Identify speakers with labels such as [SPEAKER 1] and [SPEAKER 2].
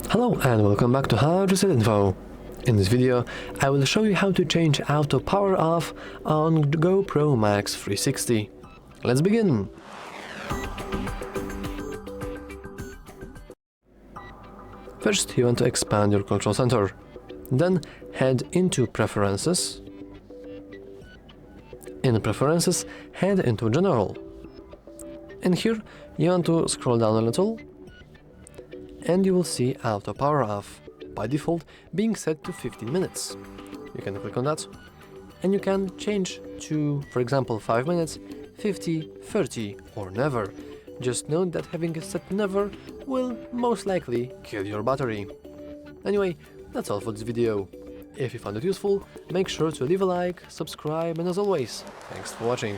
[SPEAKER 1] Hello and welcome back to How to Set Info. In this video, I will show you how to change auto power off on GoPro MAX 360. Let's begin! First, you want to expand your control center. Then head into Preferences. In Preferences, head into General. And here, you want to scroll down a little and you will see auto power off, by default being set to 15 minutes. You can click on that and you can change to, for example, 5 minutes, 50, 30 or never. Just note that having it set never will most likely kill your battery. Anyway, that's all for this video. If you found it useful, make sure to leave a like, subscribe, and as always, thanks for watching.